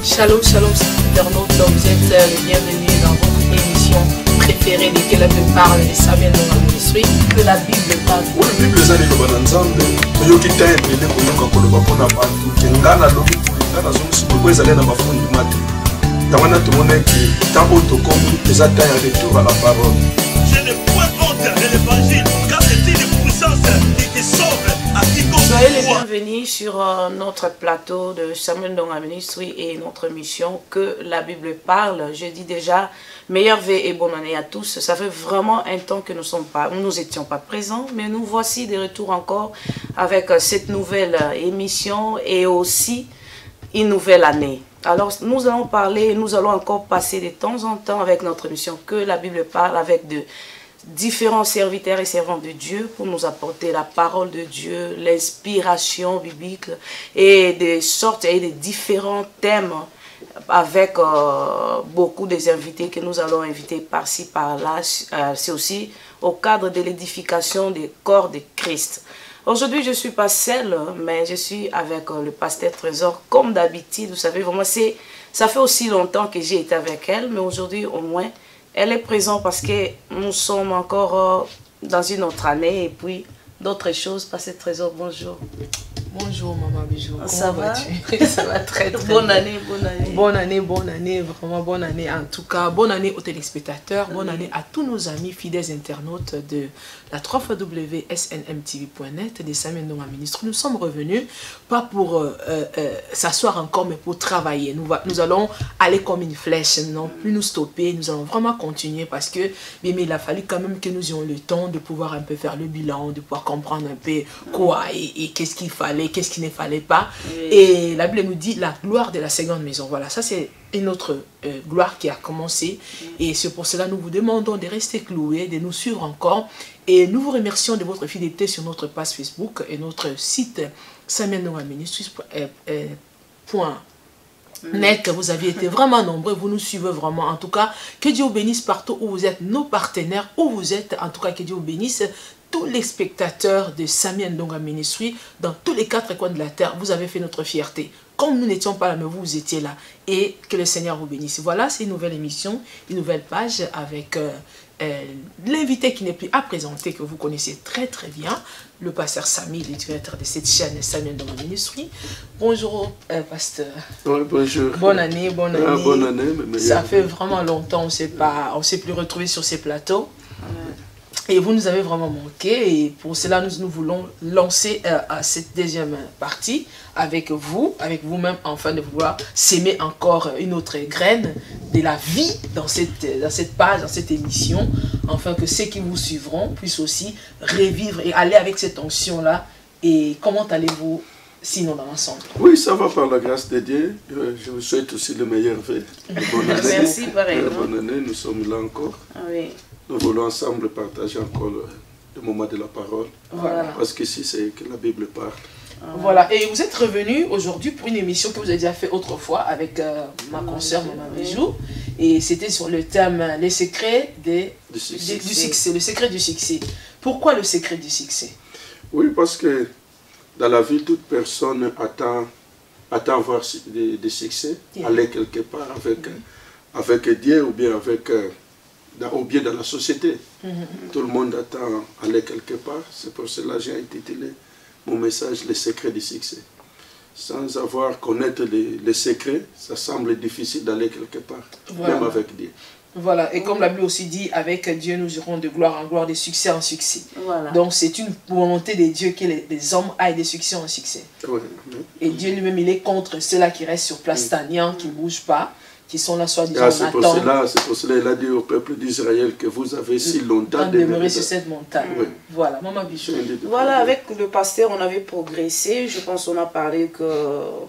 Shalom, shalom, internautes, vous êtes les bienvenus dans votre émission préférée de Que la Bible parle et ça vient dans la ministrie. Que la Bible parle. Oui, la Bible est dans le ensemble. Mais il y a des gens qui ont dit que Ngana lobi Ngana zongi vous allez dans ma fond du matin. Tamana tout le monde qui tant auto comme les attentes et retour à la parole. Je ne point honte de l'évangile car c'est une puissance qui sauve à quiconque. Soyez les bienvenus sur notre plateau de Samuel Ndonga Ministry et notre mission Que la Bible parle. Je dis déjà meilleure vie et bonne année à tous. Ça fait vraiment un temps que nous étions pas présents, mais nous voici de retour encore avec cette nouvelle émission et aussi une nouvelle année. Alors nous allons parler, nous allons encore passer de temps en temps avec notre mission Que la Bible parle avec de différents serviteurs et servantes de Dieu pour nous apporter la parole de Dieu, l'inspiration biblique et des sortes et des différents thèmes avec beaucoup des invités que nous allons inviter par-ci, par-là. C'est aussi au cadre de l'édification des corps de Christ. Aujourd'hui, je ne suis pas seule, mais je suis avec le pasteur Trésor, comme d'habitude. Vous savez, vraiment, ça fait aussi longtemps que j'ai été avec elle, mais aujourd'hui, au moins, elle est présente parce que nous sommes encore dans une autre année et puis d'autres choses. Pasteur Trésor, bonjour. Bonjour Maman Bijou, Ça va? Ça va très très Bonne bien. année, bonne année. Bonne année, vraiment bonne année. En tout cas, bonne année aux téléspectateurs, bonne année à tous nos amis fidèles internautes de la www.snmtv.net des Samuel Ndonga Ministry. Nous sommes revenus, pas pour s'asseoir encore, mais pour travailler. Nous allons aller comme une flèche, non plus nous stopper, nous allons vraiment continuer parce que mais il a fallu quand même que nous ayons le temps de pouvoir un peu faire le bilan, de pouvoir comprendre un peu quoi et qu'est-ce qu'il fallait, qu'est-ce qu'il ne fallait pas. Oui. Et la Bible nous dit la gloire de la seconde maison. Voilà, ça c'est une autre gloire qui a commencé. Et c'est pour cela que nous vous demandons de rester cloués, de nous suivre encore. Et nous vous remercions de votre fidélité sur notre page Facebook et notre site Samuel Ndonga Ministry. Net, vous avez été vraiment nombreux, vous nous suivez vraiment. En tout cas, que Dieu vous bénisse partout où vous êtes, nos partenaires, où vous êtes. En tout cas, que Dieu vous bénisse tous les spectateurs de Samuel Ndonga Ministry dans tous les 4 coins de la terre. Vous avez fait notre fierté. Comme nous n'étions pas là, mais vous étiez là. Et que le Seigneur vous bénisse. Voilà, c'est une nouvelle émission, une nouvelle page avec l'invité qui n'est plus à présenter, que vous connaissez très très bien, le pasteur Samy, le directeur de cette chaîne Samuel Ndonga Ministry. Bonjour, pasteur. Oui, bonjour. Bonne année, bonne année. Ah, bonne année, mais ça fait vraiment longtemps, on ne s'est plus retrouvés sur ces plateaux. Et vous nous avez vraiment manqué et pour cela nous voulons lancer cette deuxième partie avec vous-même, afin de vouloir s'aimer encore une autre graine de la vie dans cette page, dans cette émission, afin que ceux qui vous suivront puissent aussi revivre et aller avec cette onction-là. Et comment allez-vous sinon dans l'ensemble? Oui, ça va par la grâce de Dieu. Je vous souhaite aussi le meilleur vœu. Bonne année. Merci, pareillement. Bonne année, nous sommes là encore. Ah, oui. Nous voulons ensemble partager encore le moment de la parole. Voilà. Parce que si c'est que la Bible parle. Voilà, et vous êtes revenu aujourd'hui pour une émission que vous avez déjà fait autrefois avec ma consoeur Maman Bijou. Et c'était sur le thème les secrets du succès. Le secret du succès. Pourquoi le secret du succès? Oui, parce que dans la vie, toute personne attend avoir des succès, aller quelque part avec Dieu ou bien dans la société. Tout le monde attend aller quelque part. C'est pour cela que j'ai intitulé mon message « Les secrets du succès ». Sans avoir connaître les secrets, ça semble difficile d'aller quelque part, même avec Dieu. Voilà, et comme la Bible aussi dit, avec Dieu nous irons de gloire en gloire, de succès en succès. Voilà. Donc c'est une volonté de Dieu que les hommes aillent de succès en succès. Oui. Et Dieu lui-même, il est contre ceux-là qui restent sur place stagnants, qui ne bougent pas, qui sont là soi-disant c'est pour cela qu'il a dit au peuple d'Israël que vous avez si longtemps demeuré sur cette montagne. Oui. Voilà, Maman Bijou. Voilà, avec le pasteur, on avait progressé. Je pense qu'on a parlé que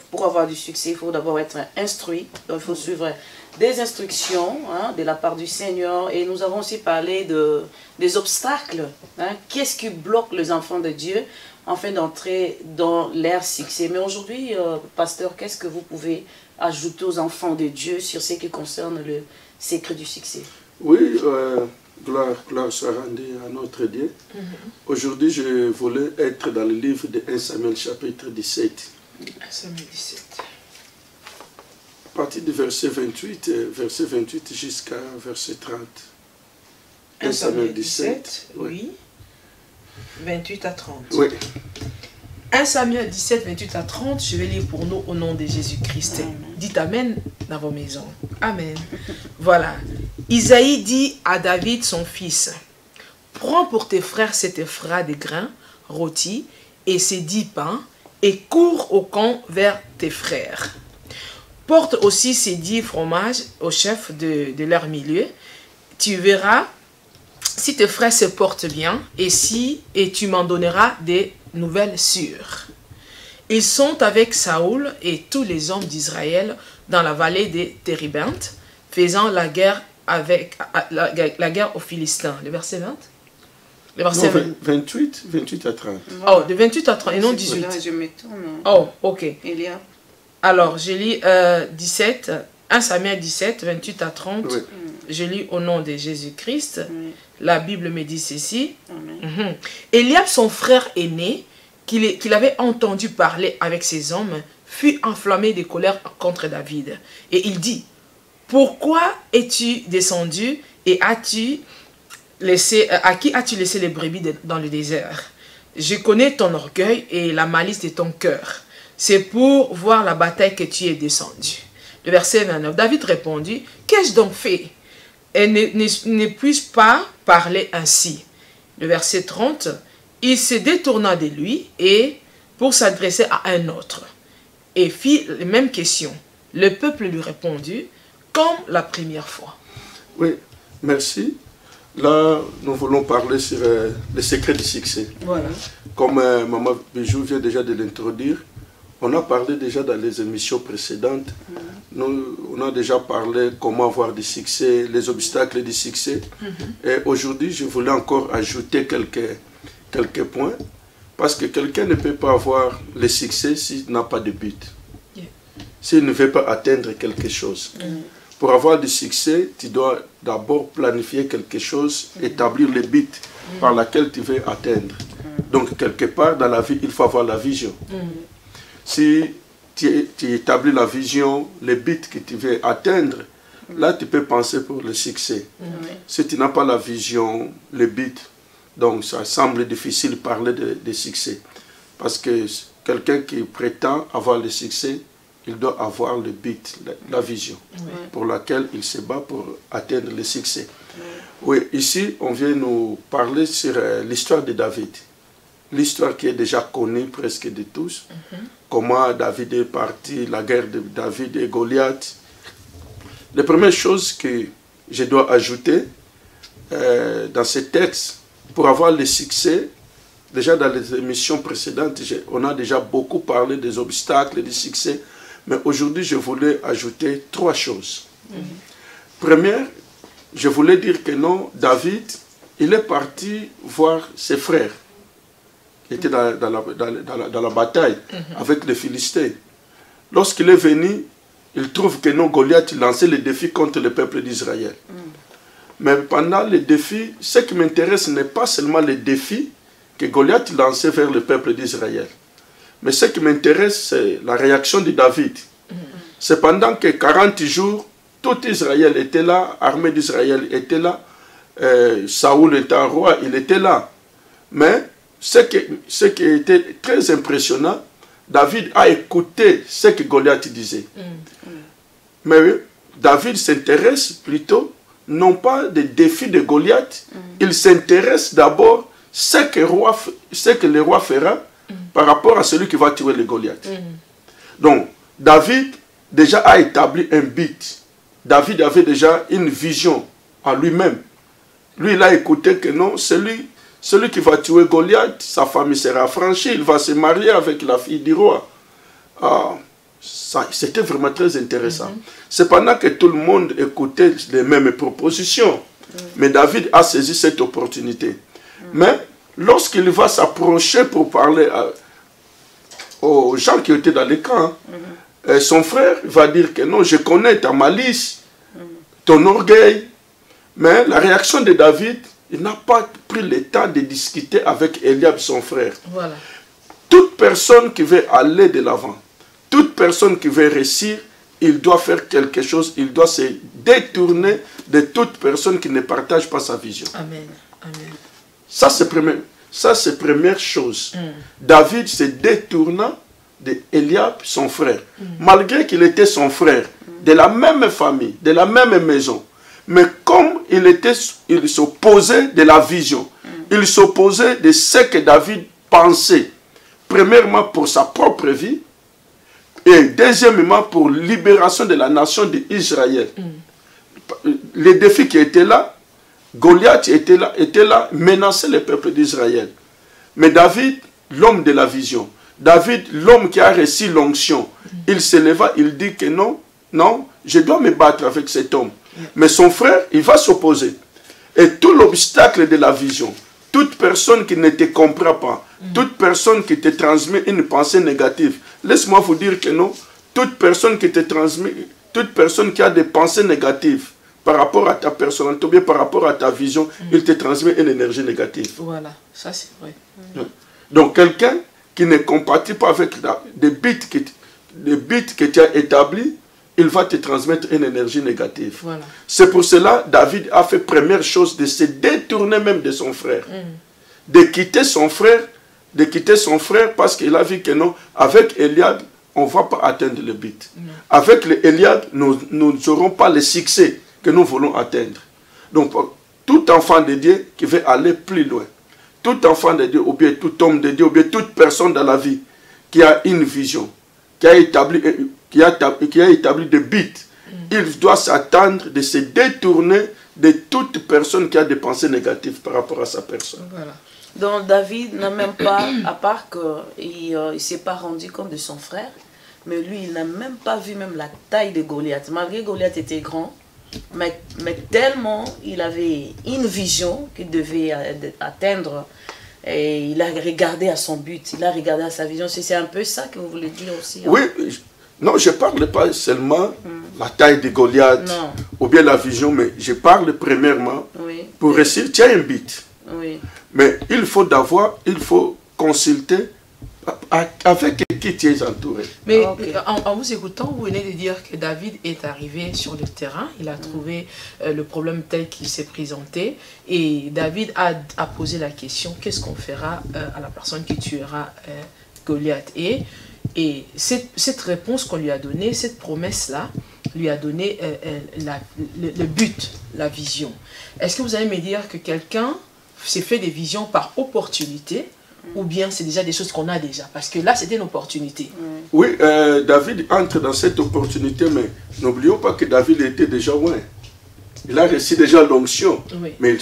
pour avoir du succès, il faut d'abord être instruit. Donc il faut suivre des instructions de la part du Seigneur. Et nous avons aussi parlé des obstacles. Qu'est-ce qui bloque les enfants de Dieu afin d'entrer dans leur succès? Mais aujourd'hui, pasteur, qu'est-ce que vous pouvez ajouter aux enfants de Dieu sur ce qui concerne le secret du succès? Oui, gloire soit rendue à notre Dieu. Aujourd'hui, je voulais être dans le livre de 1 Samuel chapitre 17. 1 Samuel 17. partir du verset 28 jusqu'à verset 30. 1 Samuel 17, oui. 28 à 30. Oui. 1 Samuel 17, 28 à 30, je vais lire pour nous au nom de Jésus-Christ. Dites Amen dans vos maisons. Amen. Voilà. Isaïe dit à David, son fils, « Prends pour tes frères cet effrat de grains rôtis et ces 10 pains, et cours au camp vers tes frères. Porte aussi ces 10 fromages au chef de leur milieu. Tu verras si tes frères se portent bien, et tu m'en donneras des nouvelles sûres. » Ils sont avec Saoul et tous les hommes d'Israël dans la vallée des Térébintes, faisant la guerre aux Philistins. Le verset 20. Le verset 28 à 30. Oh, de 28 à 30 et non 18. Là, je me tourne. Oh, ok. Il y a... Alors, je lis 1 Samuel 17, 28 à 30. Oui. Je lis au nom de Jésus-Christ. Oui. La Bible me dit ceci. Eliab, son frère aîné, qu'il avait entendu parler avec ses hommes, fut enflammé de colère contre David. Et il dit, « Pourquoi es-tu descendu et à qui as-tu laissé les brebis dans le désert? Je connais ton orgueil et la malice de ton cœur. C'est pour voir la bataille que tu es descendu. » Le verset 29, David répondit, « Qu'ai-je donc fait? Et ne puis-je pas parler ainsi? » Le verset 30, il se détourna de lui et pour s'adresser à un autre et fit les mêmes questions. Le peuple lui répondit comme la première fois. Oui, merci. Là, nous voulons parler sur les secrets du succès. Voilà. Comme Maman Bijou vient déjà de l'introduire, on a parlé déjà dans les émissions précédentes. On a déjà parlé comment avoir du succès, les obstacles du succès. Et aujourd'hui, je voulais encore ajouter quelques points. Parce que quelqu'un ne peut pas avoir le succès s'il n'a pas de but. S'il ne veut pas atteindre quelque chose. Pour avoir du succès, tu dois d'abord planifier quelque chose, établir le but par lequel tu veux atteindre. Donc, quelque part dans la vie, il faut avoir la vision. Si tu établis la vision, le but que tu veux atteindre, là, tu peux penser pour le succès. Si tu n'as pas la vision, le but, donc ça semble difficile de parler de succès. Parce que quelqu'un qui prétend avoir le succès, il doit avoir le but, la vision, pour laquelle il se bat pour atteindre le succès. Oui, ici, on vient nous parler sur l'histoire de David. L'histoire qui est déjà connue presque de tous. Comment David est parti, la guerre de David et Goliath. La première chose que je dois ajouter dans ce texte, pour avoir le succès, déjà dans les émissions précédentes, on a déjà beaucoup parlé des obstacles, du succès. Mais aujourd'hui, je voulais ajouter 3 choses. Première, je voulais dire que non, David, il est parti voir ses frères. Il était dans la bataille avec les Philistins. Lorsqu'il est venu, il trouve que non, Goliath lançait le défi contre le peuple d'Israël. Mais pendant le défi, ce qui m'intéresse n'est pas seulement le défi que Goliath lançait vers le peuple d'Israël. Mais ce qui m'intéresse, c'est la réaction de David. C'est pendant que 40 jours, tout Israël était là, l'armée d'Israël était là, Saoul était un roi, il était là. Mais ce qui était très impressionnant, David a écouté ce que Goliath disait. Mais David s'intéresse plutôt, non pas des défis de Goliath, il s'intéresse d'abord à ce que le roi fera par rapport à celui qui va tuer le Goliath. Donc, David déjà a établi un but. David avait déjà une vision à lui-même. Lui, il a écouté que non, celui qui va tuer Goliath, sa famille sera affranchie, il va se marier avec la fille du roi. C'était vraiment très intéressant. Cependant que tout le monde écoutait les mêmes propositions. Mais David a saisi cette opportunité. Mais lorsqu'il va s'approcher pour parler aux gens qui étaient dans les camps, son frère va dire que non, je connais ta malice, ton orgueil. Mais la réaction de David, il n'a pas pris le temps de discuter avec Eliab, son frère. Toute personne qui veut aller de l'avant, toute personne qui veut réussir, il doit faire quelque chose, il doit se détourner de toute personne qui ne partage pas sa vision. Amen. Amen. Ça, c'est première chose. David se détourna de Eliab, son frère. Malgré qu'il était son frère, de la même famille, de la même maison. Mais comme il s'opposait de la vision, il s'opposait de ce que David pensait. Premièrement pour sa propre vie, et deuxièmement pour la libération de la nation d'Israël. Les défis qui étaient là, Goliath était là, menaçait le peuple d'Israël. Mais David, l'homme de la vision, David, l'homme qui a reçu l'onction, il se leva, il dit que non, je dois me battre avec cet homme. Mais son frère, il va s'opposer. Et tout l'obstacle de la vision, toute personne qui ne te comprend pas, toute personne qui te transmet une pensée négative, laisse-moi vous dire que non, toute personne qui te transmet, toute personne qui a des pensées négatives par rapport à ta personnalité ou bien par rapport à ta vision, il te transmet une énergie négative. Voilà, ça c'est vrai. Donc quelqu'un qui ne compatit pas avec des buts que tu as établis, il va te transmettre une énergie négative. Voilà. C'est pour cela que David a fait première chose de se détourner même de son frère. De quitter son frère parce qu'il a vu que non, avec Eliab, on ne va pas atteindre le but. Avec Eliab, nous n'aurons pas le succès que nous voulons atteindre. Donc, tout enfant de Dieu qui veut aller plus loin, tout enfant de Dieu, ou bien tout homme de Dieu, ou bien toute personne dans la vie qui a une vision, qui a établi des buts, il doit s'attendre de se détourner de toute personne qui a des pensées négatives par rapport à sa personne. Voilà. Donc David n'a même pas, à part qu'il ne s'est pas rendu compte de son frère, mais lui, il n'a même pas vu même la taille de Goliath. Malgré que Goliath était grand, mais tellement il avait une vision qu'il devait atteindre, et il a regardé à son but, il a regardé à sa vision. C'est un peu ça que vous voulez dire aussi. Hein? Oui, non, je ne parle pas seulement la taille de Goliath ou bien la vision, mais je parle premièrement pour réussir, tu as un but. Oui. Mais il faut consulter avec qui tu es entouré. Mais en vous écoutant, vous venez de dire que David est arrivé sur le terrain, il a trouvé le problème tel qu'il s'est présenté, et David a posé la question, qu'est-ce qu'on fera à la personne qui tuera Goliath? Et cette réponse qu'on lui a donnée, cette promesse-là, lui a donné le but, la vision. Est-ce que vous allez me dire que quelqu'un s'est fait des visions par opportunité, ou bien c'est déjà des choses qu'on a déjà? Parce que là, c'était une opportunité. Oui, David entre dans cette opportunité, mais n'oublions pas que David était déjà loin. Il a reçu déjà l'onction, mais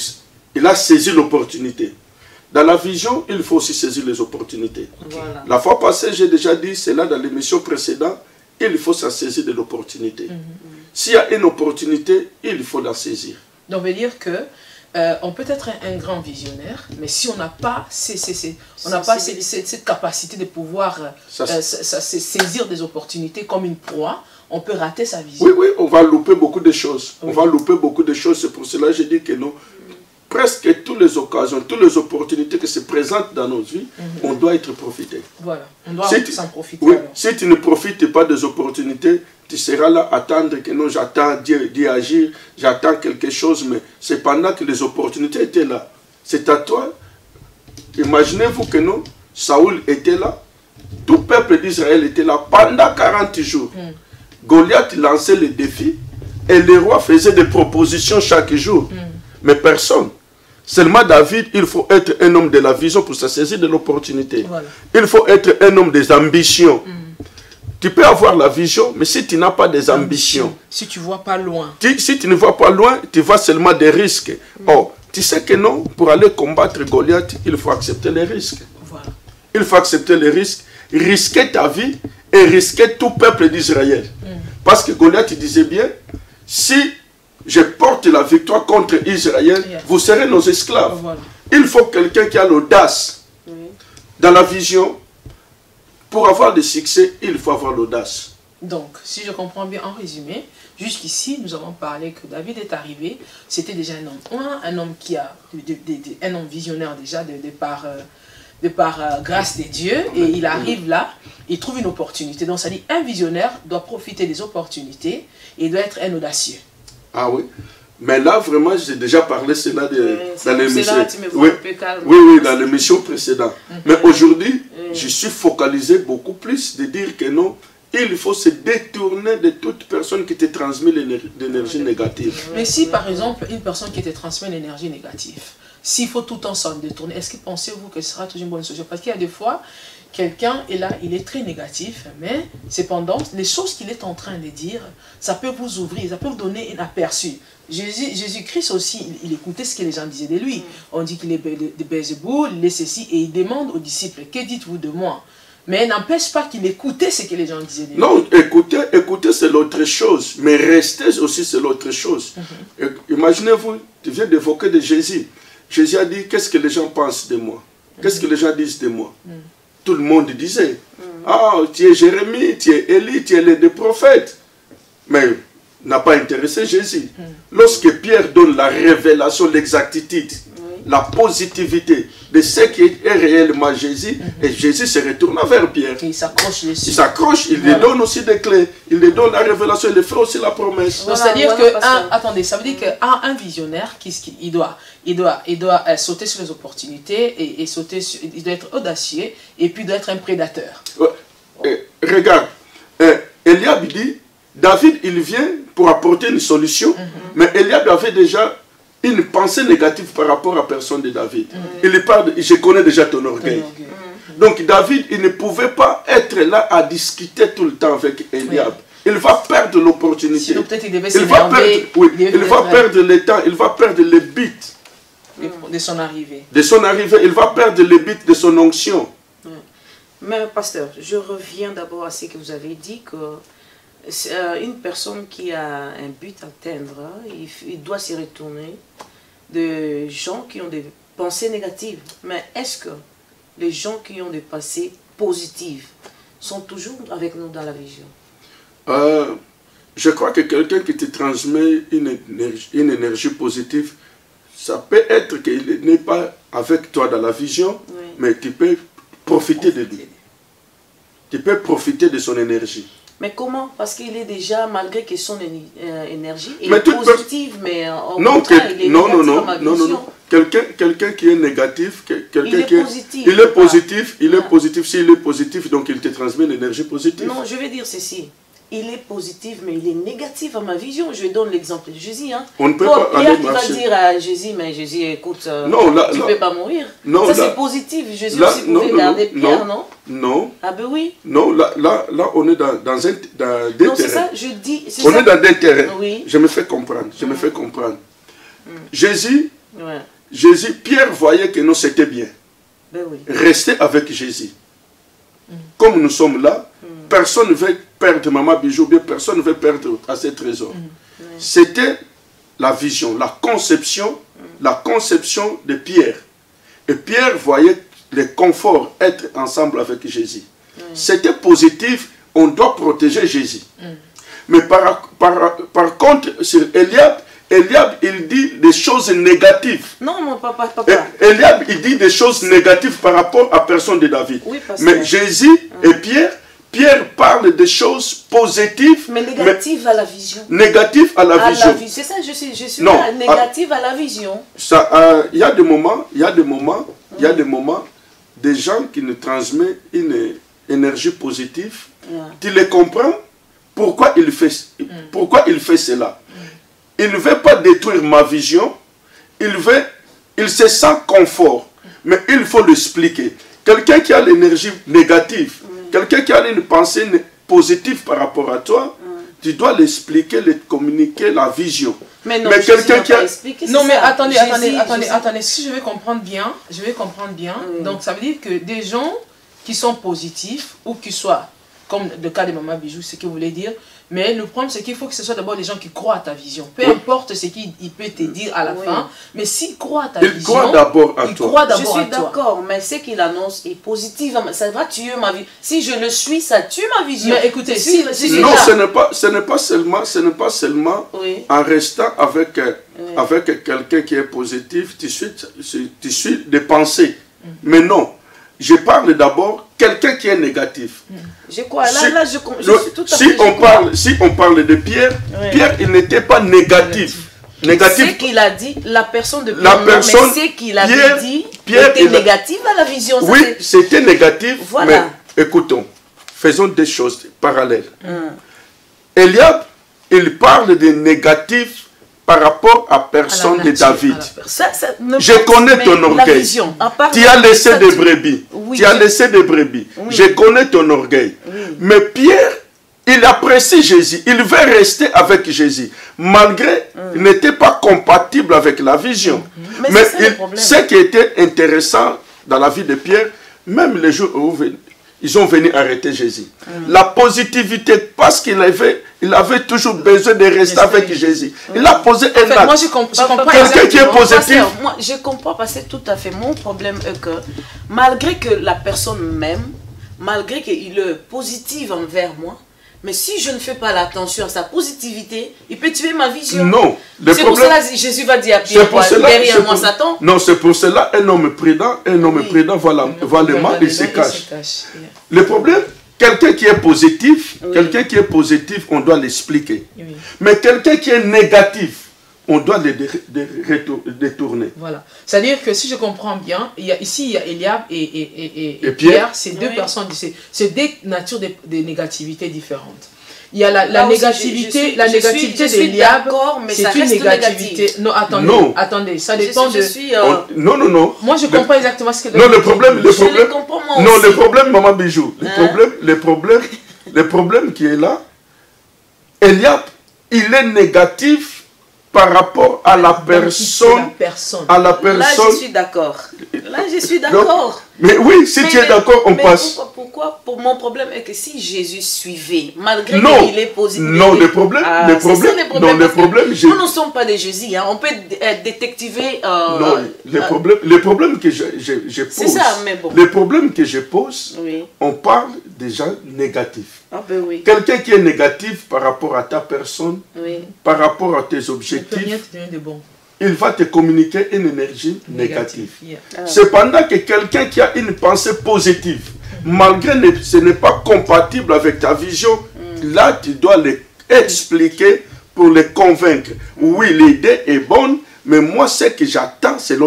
il a saisi l'opportunité. Dans la vision, il faut aussi saisir les opportunités. Voilà. La fois passée, j'ai déjà dit, c'est là dans l'émission précédente, il faut se saisir de l'opportunité. S'il y a une opportunité, il faut la saisir. Donc, on veut dire que on peut être un grand visionnaire, mais si on n'a pas, cette capacité de pouvoir saisir des opportunités comme une proie, on peut rater sa vision. Oui, on va louper beaucoup de choses. On va louper beaucoup de choses. C'est pour cela que je dis que non. Presque toutes les occasions, toutes les opportunités qui se présentent dans nos vies, on doit être profité. Voilà, on doit s'en profiter. Oui, si tu ne profites pas des opportunités, tu seras là à attendre que non, j'attends Dieu d'y agir, j'attends quelque chose, mais c'est pendant que les opportunités étaient là. C'est à toi. Imaginez-vous que non, Saoul était là, tout le peuple d'Israël était là pendant 40 jours. Goliath lançait les défis et les rois faisaient des propositions chaque jour. Mais personne. Seulement David, il faut être un homme de la vision pour se saisir de l'opportunité. Voilà. Il faut être un homme des ambitions. Tu peux avoir la vision, mais si tu n'as pas des ambitions. Si tu ne vois pas loin. Si tu ne vois pas loin, tu vois seulement des risques. Or, tu sais que non, pour aller combattre Goliath, il faut accepter les risques. Voilà. Il faut accepter les risques, risquer ta vie et risquer tout peuple d'Israël. Parce que Goliath disait bien, si je porte la victoire contre Israël, vous serez nos esclaves. Voilà. Il faut quelqu'un qui a l'audace. Dans la vision, pour avoir du succès, il faut avoir l'audace. Donc, si je comprends bien en résumé, jusqu'ici, nous avons parlé que David est arrivé, c'était déjà un homme qui a, un homme visionnaire déjà, de par grâce de Dieu, et il arrive là, il trouve une opportunité. Donc ça dit, un visionnaire doit profiter des opportunités et doit être un audacieux. Ah oui. Mais là, vraiment, j'ai déjà parlé cela dans l'émission. Oui, oui, dans l'émission précédente. Mais aujourd'hui, je suis focalisé beaucoup plus de dire que non, il faut se détourner de toute personne qui te transmet l'énergie négative. Mais si, par exemple, une personne qui te transmet l'énergie négative, s'il faut tout le temps s'en détourner, est-ce que pensez-vous que ce sera toujours une bonne solution? Parce qu'il y a des fois, quelqu'un est là, il est très négatif, mais cependant, les choses qu'il est en train de dire, ça peut vous ouvrir, ça peut vous donner un aperçu. Jésus-Christ aussi, il écoutait ce que les gens disaient de lui. On dit qu'il est de Belzéboul, il est ceci, et il demande aux disciples, que dites-vous de moi? Mais n'empêche pas qu'il écoutait ce que les gens disaient de lui. Non, écouter c'est l'autre chose, mais rester aussi c'est l'autre chose. Imaginez-vous, tu viens d'évoquer de Jésus. Jésus a dit, qu'est-ce que les gens pensent de moi? Qu'est-ce que les gens disent de moi? Tout le monde disait, ah, tu es Jérémie, tu es Élie, tu es l'un des prophètes. Mais n'a pas intéressé Jésus. Lorsque Pierre donne la révélation, l'exactitude, la positivité de ce qui est réellement Jésus, et Jésus se retourne vers Pierre. Il s'accroche dessus. Il s'accroche, il lui donne aussi des clés, il lui donne la révélation, il lui fait aussi la promesse. Voilà, c'est-à-dire que, attendez, ça veut dire qu'un visionnaire, il doit sauter sur les opportunités, et sauter sur, il doit être audacieux, et puis il doit être un prédateur. Regarde, Eliab dit, David, il vient pour apporter une solution, mais Eliab avait déjà une pensée négative par rapport à personne de David. Il lui parle, je connais déjà ton orgueil. Donc David, il ne pouvait pas être là à discuter tout le temps avec Eliab. Il va perdre l'opportunité. Il va perdre le temps, il va perdre le but de son arrivée. De son arrivée, il va perdre le but de son onction. Mais pasteur, je reviens d'abord à ce que vous avez dit, que une personne qui a un but à atteindre, il doit se retourner de gens qui ont des pensées négatives. Mais est-ce que les gens qui ont des pensées positives sont toujours avec nous dans la vision? Je crois que quelqu'un qui te transmet une énergie positive, ça peut être qu'il n'est pas avec toi dans la vision, mais tu peux profiter de lui. Tu peux profiter de son énergie. Mais comment? Parce qu'il est déjà, malgré que son énergie est positive, mais en non, contraire, il est négatif dans ma vision. Non. Quelqu'un qui est négatif, il est positif. Il est positif, il est positif. S'il est positif, donc il te transmet l'énergie positive. Non, je vais dire ceci. Il est positif, mais il est négatif à ma vision. Je donne l'exemple de Jésus. Hein. On ne peut pas Pierre qui va dire à Jésus, mais Jésus, écoute, tu ne peux pas mourir. Non, ça, c'est positif. Jésus aussi pouvait garder Pierre, non? Non. Ah ben oui. Non, là on est dans des terrains. Non, c'est ça, je dis. On est dans des terrains. Oui. Je me fais comprendre. Jésus, Pierre voyait que non, c'était bien. Ben oui. Rester avec Jésus. Comme nous sommes là, personne ne veut perdre Maman Bijou, bien personne ne veut perdre à ses trésors. C'était la vision, la conception de Pierre. Et Pierre voyait le confort être ensemble avec Jésus. C'était positif, on doit protéger Jésus. Mais par contre, sur Eliab, il dit des choses négatives. Non, mon papa. Eliab, il dit des choses négatives par rapport à personne de David. Oui, mais Jésus et Pierre parle des choses positives. Mais négatives à la vision. Négatives à la vision. C'est ça, je suis là, négative à la vision. Il y a des moments, des gens qui nous transmettent une énergie positive. Tu les comprends? Pourquoi il fait cela? Il ne veut pas détruire ma vision. Il se sent confort. Mais il faut l'expliquer. Quelqu'un qui a l'énergie négative, quelqu'un qui a une pensée positive par rapport à toi, tu dois l'expliquer, le communiquer la vision. Mais non, quelqu'un qui a... Non, mais attendez. Si je vais comprendre bien, donc ça veut dire que des gens qui sont positifs, ou qui soient, comme le cas de Maman Bijou, c'est ce que vous voulez dire, mais le problème c'est qu'il faut que ce soit d'abord les gens qui croient à ta vision. Peu importe ce qu'il peut te dire à la fin, mais s'il croit à ta vision, il croit d'abord à toi. Je suis d'accord, mais ce qu'il annonce est positif. Ça va tuer ma vie. Si je le suis, ça tue ma vision. Mais écoutez, non, ce n'est pas seulement en restant avec quelqu'un qui est positif, tu suis des pensées. Mais non. je parle d'abord quelqu'un qui est négatif. Je crois, là, je suis tout à si fait... Si on parle de Pierre, Oui. Pierre, il n'était pas négatif. Ce qu'il a dit, la personne de Pierre, La personne, mais ce qu'il avait Pierre, dit Pierre, était négatif à la vision. Ça, Oui, c'est- c'était négatif, Voilà. mais écoutons, faisons des choses parallèles. Eliab, il parle de négatif par rapport à personne de David. Je connais ton orgueil. Tu as laissé des brebis. Oui, Tu as laissé des brebis. Oui. Je connais ton orgueil. Oui. Mais Pierre, il apprécie Jésus. Il veut rester avec Jésus. Malgré, il n'était pas compatible avec la vision. Mais Mais c'est ça le problème. ce qui était intéressant dans la vie de Pierre, même les jours où ils ont venu arrêter Jésus. La positivité, parce qu'il avait toujours besoin de rester avec Jésus. Il a posé un En fait, acte. moi, je comprends Quelqu'un qui est exactement. positif. Pasteur, moi, je comprends parce que tout à fait. Mon problème est que malgré que la personne m'aime, malgré qu'il est positif envers moi, mais si je ne fais pas l'attention à sa positivité, il peut tuer ma vision. Non. C'est pour cela que Jésus va dire à Pierre, derrière moi Satan. Non, c'est pour cela un homme prudent voit le mal et se cache. Le problème, quelqu'un qui est positif, on doit l'expliquer. Oui. Mais quelqu'un qui est négatif, on doit le détourner. Voilà. C'est-à-dire que si je comprends bien, ici il y a Eliab et Pierre, c'est deux personnes, c'est des natures de négativité différentes. Il y a la négativité, d'Eliab, c'est une négativité. Non, attendez, ça dépend de... Non. Moi je comprends exactement ce que... Non, le problème, Maman Bijou, le problème qui est là, Eliab, il est négatif par rapport à la personne. Là, je suis d'accord. Mais oui, si tu es d'accord, on passe. Pourquoi pour mon problème est que si Jésus suivait, malgré Non. qu'il est positif... Non, le problème, nous ne sommes pas des Jésus, hein. On peut détectiver... Non, le problème que je pose... C'est ça, mais bon. Le problème que je pose, Oui. on parle déjà négatif. Ah ben oui. Quelqu'un qui est négatif par rapport à ta personne, Oui. par rapport à tes Il peut objectifs, rien te donner de bon. il va te communiquer une énergie négative. Yeah. Cependant que quelqu'un qui a une pensée positive, malgré ce n'est pas compatible avec ta vision, là tu dois l'expliquer pour les convaincre. Oui, l'idée est bonne, mais moi ce que j'attends c'est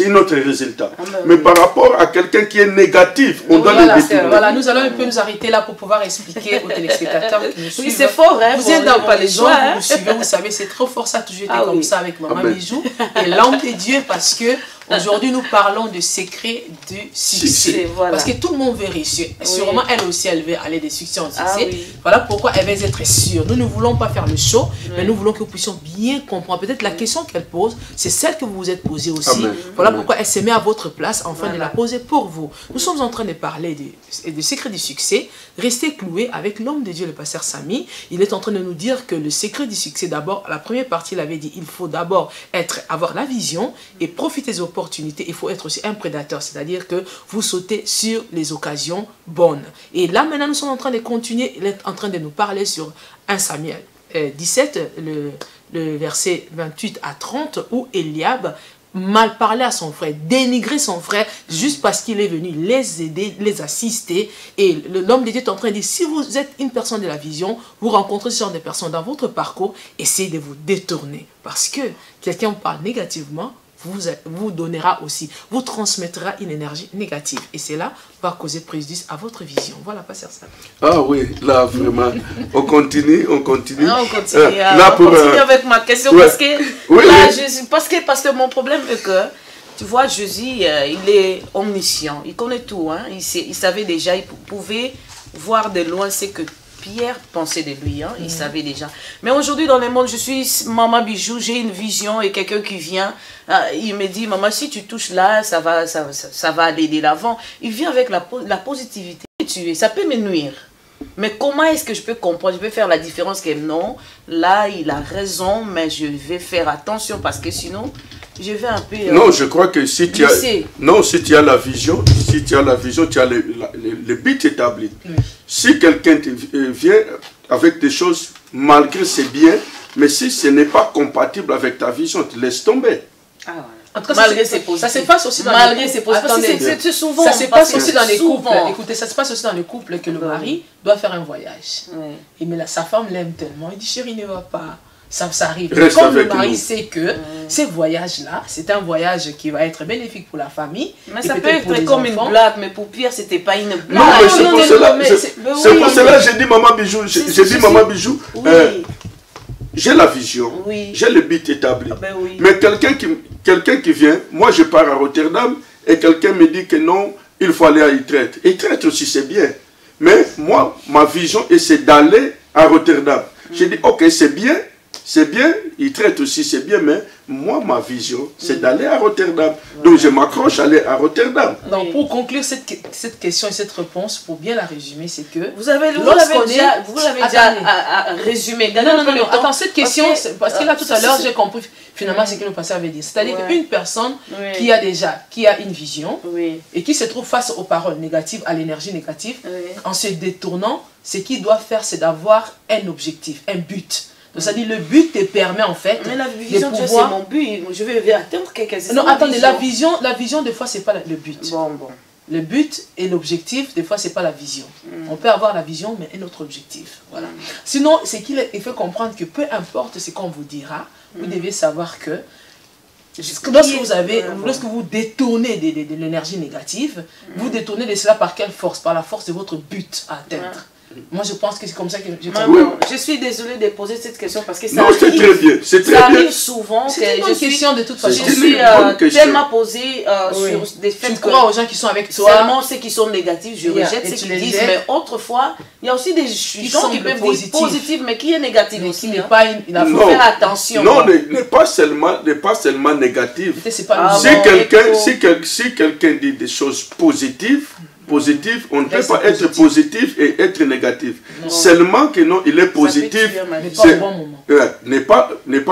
un autre résultat. Mais par rapport à quelqu'un qui est négatif, on doit le détourner. Voilà, nous allons un peu nous arrêter là pour pouvoir expliquer aux téléspectateurs qui nous suivent. Oui, c'est fort, hein. Vous êtes dans pas les choix, hein. vous suivez, vous savez, c'est trop fort, ça a toujours été comme ça avec Maman Amen. Bijou et l'âme de Dieu, parce que aujourd'hui nous parlons de secret du succès. Voilà. Parce que tout le monde veut réussir. Oui. Sûrement, elle aussi, elle veut aller de succès en succès. Ah oui. Voilà pourquoi elle veut être sûre. Nous ne voulons pas faire le show, mais nous voulons que vous puissiez bien comprendre. Peut-être la question qu'elle pose, c'est celle que vous vous êtes posée aussi. Amen. Voilà Amen. pourquoi elle se met à votre place, enfin de la poser pour vous. Nous sommes en train de parler du secret du succès. Restez cloués avec l'homme de Dieu, le pasteur Samy. Il est en train de nous dire que le secret du succès, d'abord, la première partie, il avait dit, il faut d'abord avoir la vision et profiter des opportunités. Il faut être aussi un prédateur, c'est-à-dire que vous sautez sur les occasions bonnes. Et là, maintenant, nous sommes en train de continuer, il est en train de nous parler sur 1 Samuel 17, le verset 28 à 30, où Eliab mal parler à son frère, dénigrer son frère juste parce qu'il est venu les aider, les assister. Et l'homme de Dieu est en train de dire, si vous êtes une personne de la vision, vous rencontrez ce genre de personnes dans votre parcours, essayez de vous détourner. Parce que quelqu'un vous parle négativement, vous donnera aussi, vous transmettra une énergie négative. Et c'est là va causer préjudice à votre vision. Voilà, pas ça. Ah oui, là vraiment, on continue. Non, on continue. Là, on continue avec ma question Ouais. parce que Oui, là, oui. parce que mon problème est que tu vois, Jésus, il est omniscient, il connaît tout, hein. Il savait déjà, il pouvait voir de loin ce que Pierre pensait de lui, hein. Il savait déjà. Mais aujourd'hui dans le monde, je suis Maman Bijou, j'ai une vision et quelqu'un qui vient, il me dit, maman, si tu touches là, ça va aller de l'avant. Il vient avec la positivité. Ça peut me nuire. Mais comment est-ce que je peux comprendre, je peux faire la différence que non, là il a raison, mais je vais faire attention parce que sinon, je vais un peu... Non, je crois que si tu as la vision, tu as le but établi. Si quelqu'un vient avec des choses, malgré ses biens, mais si ce n'est pas compatible avec ta vision, tu laisses tomber. En tout cas, malgré ses positifs. Ça se passe aussi dans malgré les ses couples. positifs. C'est souvent. Ça se passe aussi dans les couples. Souvent. Écoutez, ça se passe aussi dans les couples que le mari doit faire un voyage. Et mais là, sa femme l'aime tellement. Il dit, chérie, ne va pas. Ça arrive. Comme le mari sait que ces voyages-là, c'est un voyage qui va être bénéfique pour la famille. Mais ça peut être comme une blague, mais pour Pierre, c'était pas une blague. Non, mais c'est pour cela que j'ai dit Maman Bijou. J'ai dit Maman Bijou. J'ai la vision, j'ai le but établi. Mais quelqu'un qui vient, moi je pars à Rotterdam et quelqu'un me dit que non, il faut aller à Utrecht. Utrecht aussi c'est bien. Mais moi, ma vision c'est d'aller à Rotterdam. J'ai dit ok, c'est bien, Utrecht aussi c'est bien, mais moi ma vision c'est d'aller à Rotterdam. Donc je m'accroche à aller à Rotterdam. Donc pour conclure cette question et cette réponse, pour bien la résumer, c'est que vous l'avez déjà résumé. Non, attends, cette question, parce que là tout à l'heure j'ai compris finalement ce que le pasteur avait dit. C'est-à-dire qu'une personne qui a une vision et qui se trouve face aux paroles négatives, à l'énergie négative, en se détournant, ce qu'il doit faire c'est d'avoir un objectif, un but. C'est-à-dire le but te permet en fait mais la vision, c'est mon but, je vais atteindre quelque chose. Non, attendez, la vision des fois c'est pas le but. Bon. Le but et l'objectif, des fois c'est pas la vision. On peut avoir la vision mais un autre objectif. Voilà. Sinon, c'est qu'il fait comprendre que peu importe ce qu'on vous dira, vous devez savoir que lorsque vous détournez de l'énergie négative, vous détournez de cela par quelle force? Par la force de votre but à atteindre. Moi, je pense que c'est comme ça que je suis désolée de poser cette question parce que ça arrive souvent. C'est une question de toute façon. Je suis tellement posée sur des faits. Tu crois aux gens qui sont avec toi. Seulement ceux qui sont négatifs, je rejette ceux qui disent. Mais autrefois, il y a aussi des gens qui peuvent dire positifs, mais qui est négatif aussi. Il faut faire attention. Non, n'est pas seulement négatif. Si quelqu'un dit des choses positives, on ne peut pas être positif et être négatif. Seulement que non, il est positif, n'est pas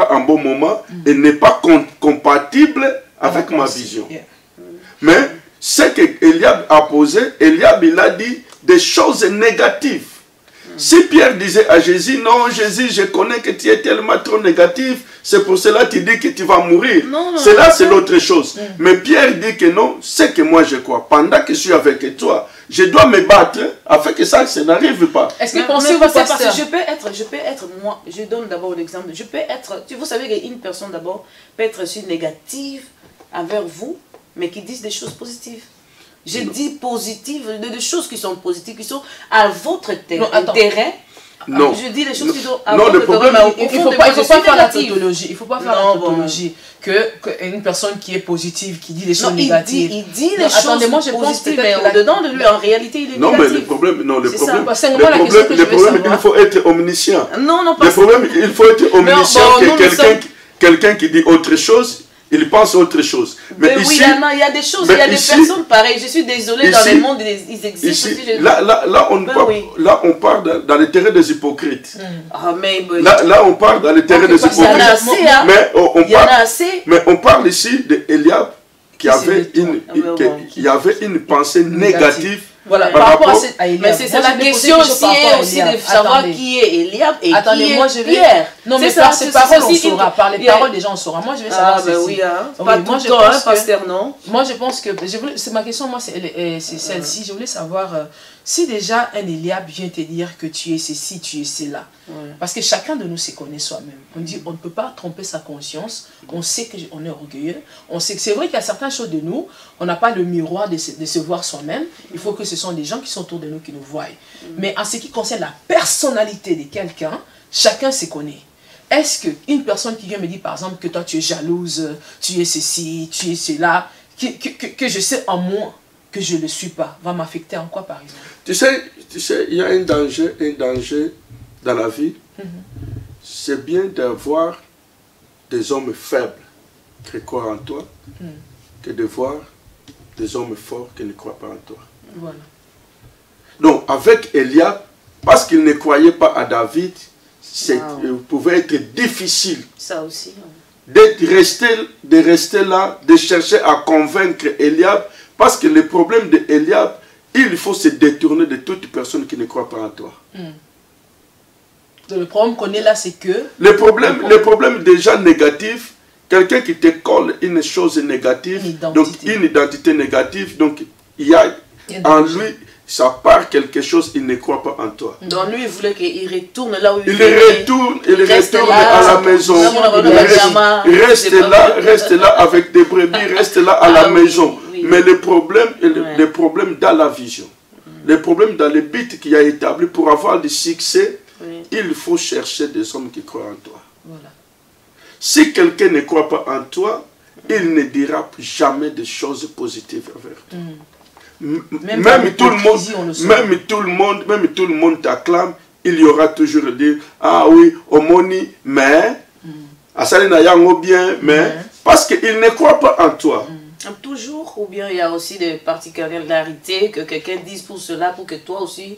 un bon moment et n'est pas compatible avec ma vision. Mais ce que Eliab a posé, Eliab il a dit des choses négatives. Si Pierre disait à Jésus, non Jésus, je connais que tu es tellement trop négatif, c'est pour cela que tu dis que tu vas mourir. Cela c'est l'autre chose. Mais Pierre dit que non, c'est que moi je crois. Pendant que je suis avec toi, je dois me battre afin que ça n'arrive pas. Est-ce que pensez-vous, pasteur, je peux être moi, je donne d'abord l'exemple, je peux être, vous savez qu'une personne d'abord peut être aussi négative envers vous, mais qui disent des choses positives. Je dis positives, des choses qui sont positives, qui sont à votre intérêt. Non. Je dis les choses qui sont à non, votre intérêt. Il ne faut pas faire la tautologie. Il ne faut pas faire la tautologie. Qu'une personne qui est positive, qui dit des choses négatives. Il dit les choses positives, mais au-dedans de lui, en réalité, il est négatif. Non, mais le problème, il faut être omniscient. Non, pas le problème, il faut être omniscient. Quelqu'un qui dit autre chose, il pense autre chose. Mais ici, il y a des choses, il y a des personnes pareilles. Je suis désolée, dans le monde, ils existent ici, aussi. Là, on part dans le terrain des hypocrites. Là, on part dans le terrain des hypocrites. Mais on parle ici d'Eliab qui avait une pensée négative. Voilà, par rapport à cette... Mais c'est la question aussi de savoir qui est Eliab et qui est Pierre. Non, mais par ces paroles, on saura. Par les paroles des gens, on saura. Moi, je vais savoir ceci. Pas tout le temps, pasteur, non. Moi, je pense que... Ma question, moi, c'est celle-ci. Je voulais savoir si déjà un Eliab vient te dire que tu es ceci, tu es cela. Parce que chacun de nous se connaît soi-même. On dit, on ne peut pas tromper sa conscience. On sait qu'on est orgueilleux. On sait que c'est vrai qu'il y a certaines choses de nous, on n'a pas le miroir de se voir soi-même. Il faut que ce sont des gens qui sont autour de nous qui nous voient. Mais en ce qui concerne la personnalité de quelqu'un, chacun se connaît. Est-ce qu'une personne qui vient me dire, par exemple, que toi tu es jalouse, tu es ceci, tu es cela, que je sais en moi que je ne le suis pas, va m'affecter en quoi, par exemple? Tu sais, il y a un danger dans la vie. C'est bien d'avoir des hommes faibles qui croient en toi, que de voir des hommes forts qui ne croient pas en toi. Voilà. Donc, avec Eliab, parce qu'il ne croyait pas à David, il pouvait être difficile. Ça aussi. De rester là, de chercher à convaincre Eliab, parce que le problème de Eliab, il faut se détourner de toute personne qui ne croit pas en toi. Donc, le problème qu'on est là, c'est que... Le problème déjà négatif, quelqu'un qui te colle une chose négative, donc une identité négative, donc il y a en lui, ça part quelque chose, il ne croit pas en toi. Donc lui, il voulait qu'il retourne là où il retourne à la maison. Reste là avec des brebis, reste là à la maison. Mais le problème dans la vision, le problème dans le but qu'il a établi pour avoir du succès, il faut chercher des hommes qui croient en toi. Voilà. Si quelqu'un ne croit pas en toi, il ne dira jamais de choses positives envers toi. Même tout le monde t'acclame, il y aura toujours dire ah oui, Omoni, mais Asalina Yango bien, mais parce qu'il ne croit pas en toi. Toujours, ou bien il y a aussi des particularités que quelqu'un dise pour cela, pour que toi aussi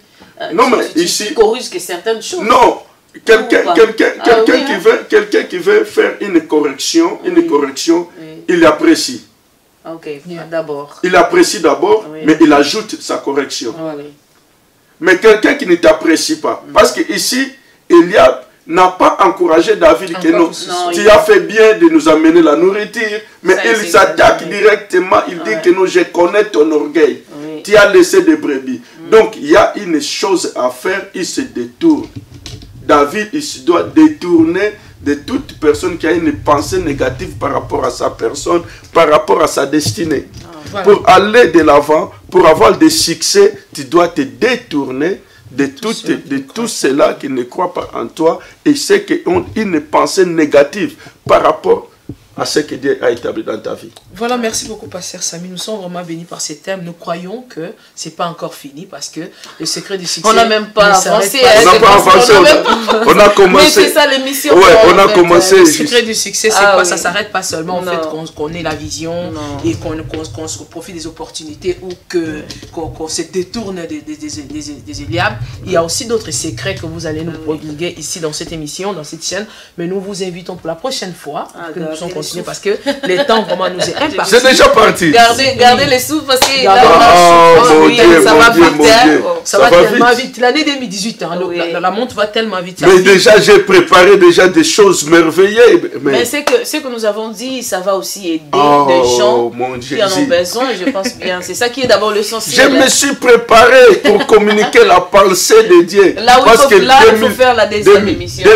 tu corriges que certaines choses. Non, quelqu'un qui veut faire une correction, il apprécie. Ok, d'abord. Il apprécie d'abord, mais il ajoute sa correction. Mais quelqu'un qui ne t'apprécie pas, parce que ici, Eliab n'a pas encouragé David que non, tu as fait bien de nous amener la nourriture, mais il s'attaque directement, il dit que non, je connais ton orgueil, tu as laissé des brebis. Donc il y a une chose à faire, il se détourne. David, il se doit détourner de toute personne qui a une pensée négative par rapport à sa personne, par rapport à sa destinée. Pour aller de l'avant, pour avoir des succès, tu dois te détourner de tout cela qui ne croit pas en toi et c'est qu'ils ont une pensée négative par rapport à ce que Dieu a établi dans ta vie. Voilà, merci beaucoup, Pasteur Samy. Nous sommes vraiment bénis par ces thèmes. Nous croyons que ce n'est pas encore fini parce que le secret du succès... On n'a même pas avancé. On n'a pas avancé. On a commencé. Mais c'est ça l'émission. Ouais, on a commencé. Le secret du succès, c'est pas, ça ne s'arrête pas seulement au fait qu'on ait la vision et qu'on se profite des opportunités ou qu'on se détourne des Eliab. Il y a aussi d'autres secrets que vous allez nous prodiguer ici dans cette émission, dans cette chaîne. Mais nous vous invitons pour la prochaine fois que nous puissions continuer parce que le temps vraiment nous est imparti. C'est déjà parti. Gardez les sous parce que ça va tellement vite. L'année 2018, la montre va tellement vite. Mais déjà, j'ai préparé déjà des choses merveilleuses. Mais ce que nous avons dit, ça va aussi aider des gens qui en ont besoin, je pense bien. C'est ça qui est d'abord l'essentiel. Je me suis préparé pour communiquer la pensée de Dieu. Là où il faut faire la deuxième émission.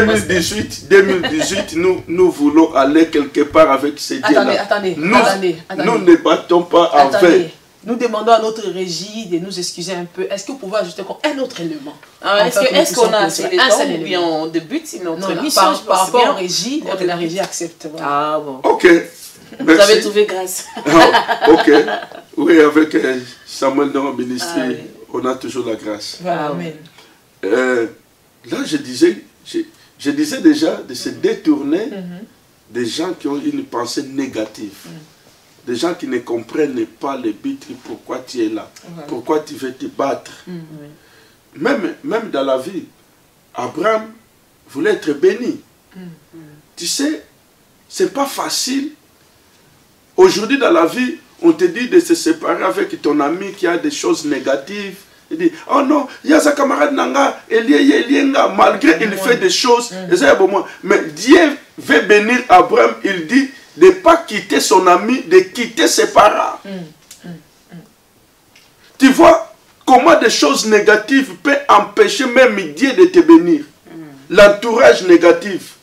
2018, nous voulons aller quelque part avec ces dieux-là. Attendez. Nous ne battons pas en vain. Nous demandons à notre régie de nous excuser un peu. Est-ce que vous pouvez ajouter un autre élément? Est-ce qu'on a assez de temps ou bien on débute notre émission? Par rapport à la régie, la régie accepte. Ah bon. Ok. Vous avez trouvé grâce. Ok. Oui, avec Samuel dans le ministère, on a toujours la grâce. Amen. Là, je disais déjà de se détourner des gens qui ont une pensée négative. Des gens qui ne comprennent pas le but, pourquoi tu es là, pourquoi tu veux te battre. Même dans la vie, Abraham voulait être béni. Tu sais, c'est pas facile. Aujourd'hui dans la vie, on te dit de se séparer avec ton ami qui a des choses négatives. Il dit, oh non, il y a sa camarade Nanga, malgré il fait des choses. Mais Dieu veut bénir Abraham, il dit, de ne pas quitter son ami, de quitter ses parents. Tu vois comment des choses négatives peuvent empêcher même Dieu de te bénir. L'entourage négatif.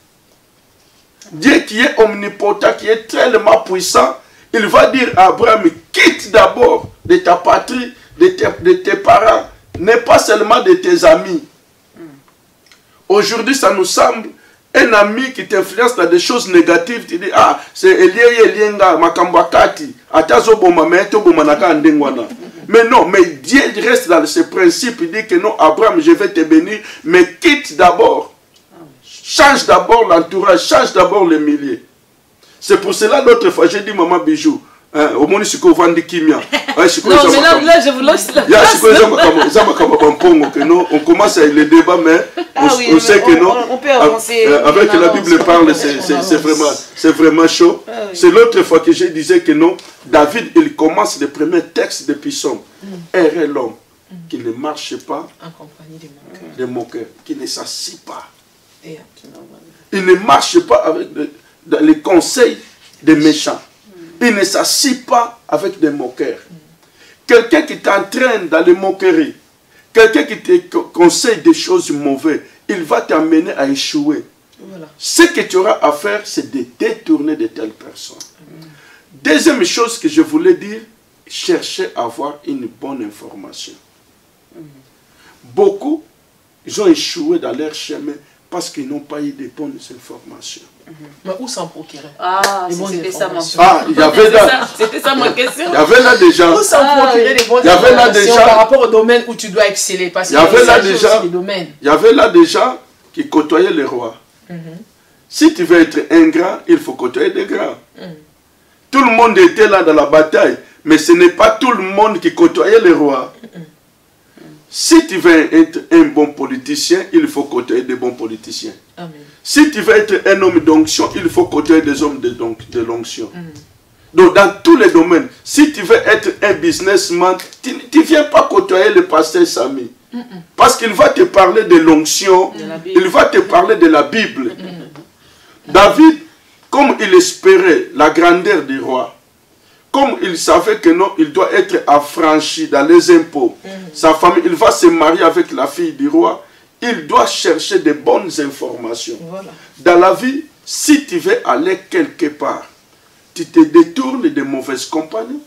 Dieu qui est omnipotent, qui est tellement puissant, il va dire à Abraham, quitte d'abord de ta patrie, de tes parents, n'est pas seulement de tes amis. Aujourd'hui, ça nous semble un ami qui t'influence dans des choses négatives, tu dis, ah, c'est Elienga, Makambakati, Atazoboma, Meto-Bomanaka, Ndengwana. Mais non, mais Dieu reste dans ce principe, il dit que non, Abraham, je vais te bénir, mais quitte d'abord. Change d'abord l'entourage, change d'abord le milieu. C'est pour cela, l'autre fois, j'ai dit, maman Bijou, au moins, je suis vendu Kimia. Non, mais là, je vous lance la place. On commence avec les débats, mais on sait que non. On peut avancer. Avec la Bible parle, c'est vraiment chaud. C'est l'autre fois que je disais que non, David, il commence le premier texte depuis Psaume. Errez l'homme qui ne marche pas en compagnie de mon cœur, qui ne s'assit pas. Il ne marche pas avec les conseils des méchants. Il ne s'assied pas avec des moqueurs. Quelqu'un qui t'entraîne dans les moqueries, quelqu'un qui te conseille des choses mauvaises, il va t'amener à échouer. Voilà. Ce que tu auras à faire, c'est de détourner de telles personnes. Deuxième chose que je voulais dire, chercher à avoir une bonne information. Beaucoup, ils ont échoué dans leur chemin parce qu'ils n'ont pas eu de bonnes informations. Mais où s'en procurer? Ah, c'était ça ma question. Ah, il y avait là, C'était ça ma question. il y avait là déjà, Où s'en procurer des bonnes il y avait là informations déjà- par rapport au domaine où tu dois exceller? Parce il y avait là s'agit déjà- aussi des domaines. il y avait là des gens qui côtoyaient les rois. Si tu veux être un grand, il faut côtoyer des grands. Tout le monde était là dans la bataille, mais ce n'est pas tout le monde qui côtoyait les rois. Si tu veux être un bon politicien, il faut côtoyer des bons politiciens. Amen. Si tu veux être un homme d'onction, il faut côtoyer des hommes de l'onction. Donc, dans tous les domaines, si tu veux être un businessman, tu ne viens pas côtoyer le pasteur Samy. Parce qu'il va te parler de l'onction, il va te parler de la Bible. David, comme il espérait la grandeur du roi, comme il savait que non, il doit être affranchi dans les impôts, sa famille, il va se marier avec la fille du roi, il doit chercher de bonnes informations. Voilà. Dans la vie, si tu veux aller quelque part, tu te détournes de mauvaises compagnies,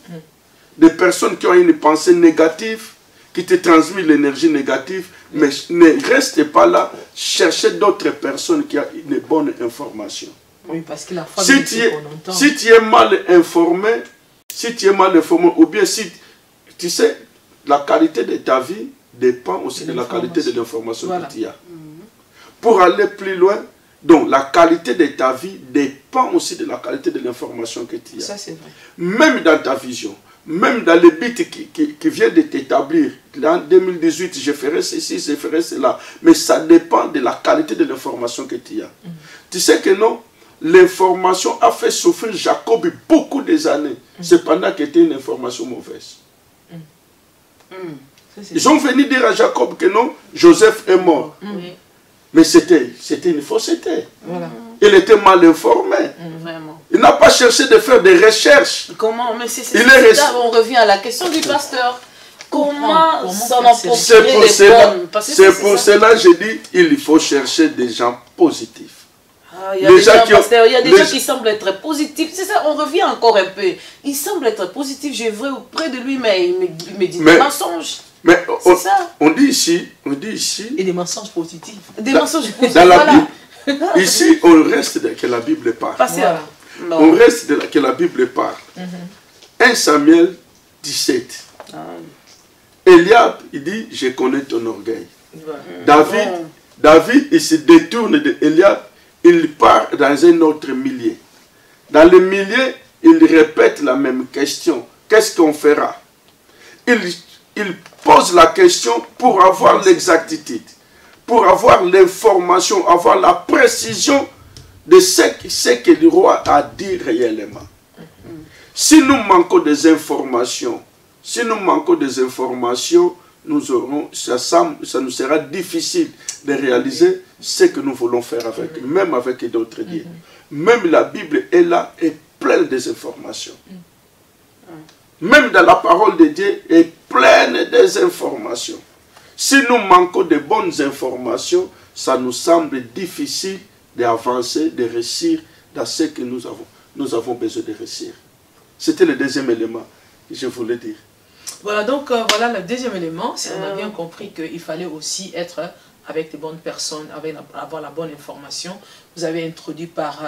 des personnes qui ont une pensée négative, qui te transmettent l'énergie négative, mais ne reste pas là, cherchez d'autres personnes qui ont une bonne information. Oui, parce que la foi Si tu es mal informé, ou bien si tu sais, la qualité de ta vie dépend aussi de la qualité de l'information que tu as. Pour aller plus loin, donc la qualité de ta vie dépend aussi de la qualité de l'information que tu as. Ça, c'est vrai. Même dans ta vision, même dans les buts qui viennent de t'établir. En 2018, je ferai ceci, je ferai cela. Mais ça dépend de la qualité de l'information que tu as. Tu sais que non, l'information a fait souffrir Jacob beaucoup des années. Cependant que c'était une information mauvaise. Ils ont venu dire à Jacob que non, Joseph est mort. Mais c'était une fausseté. Voilà. Il était mal informé. Vraiment. Il n'a pas cherché de faire des recherches. Comment? Mais c'est Il ça, on revient à la question du pasteur. Comment s'en faire approcher C'est pour les cela, bonnes? Parce que c'est pour cela que je dis il faut chercher des gens positifs. Ah, il y a des gens, pasteur, il y a des gens qui semblent être positifs. C'est ça, on revient encore un peu. Il semble être positif, je vais auprès de lui, mais il me dit des mensonges. Mais ça. on dit ici, Et des mensonges positifs. Des mensonges positifs. dans la Voilà. Bible, ici on reste que la Bible parle. Pasteur. Voilà. On reste que la Bible parle. 1 Samuel 17. Eliab, il dit, je connais ton orgueil. David, il se détourne de Eliab, il part dans un autre milieu. Dans le milieu, il répète la même question. Qu'est-ce qu'on fera? Il pose la question pour avoir l'exactitude, pour avoir l'information, avoir la précision de ce que le roi a dit réellement. Si nous manquons des informations, nous aurons, ça nous sera difficile de réaliser ce que nous voulons faire avec, même avec d'autres dieux. Même la Bible est là, est pleine des informations. Même dans la parole de Dieu est pleine des informations. Si nous manquons de bonnes informations, ça nous semble difficile d'avancer, de réussir dans ce que nous avons besoin de réussir. C'était le deuxième élément que je voulais dire. Voilà, donc voilà le deuxième élément. Si on a bien compris qu'il fallait aussi être avec les bonnes personnes, avoir la bonne information. Vous avez introduit par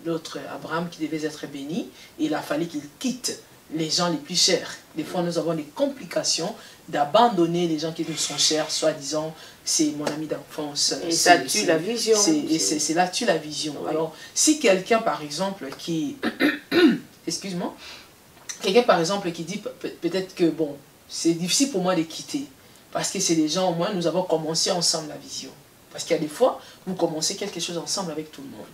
l'autre Abraham qui devait être béni. Il a fallu qu'il quitte les gens les plus chers. Des fois, nous avons des complications d'abandonner les gens qui nous sont chers, soi-disant, c'est mon ami d'enfance. Et ça tue la vision. C'est là tue la vision. Oui. Alors, si quelqu'un, par exemple, qui... Excuse-moi. Quelqu'un, par exemple, qui dit peut-être que, bon, c'est difficile pour moi de quitter. Parce que c'est des gens, au moins, nous avons commencé ensemble la vision. Parce qu'il y a des fois, vous commencez quelque chose ensemble avec tout le monde.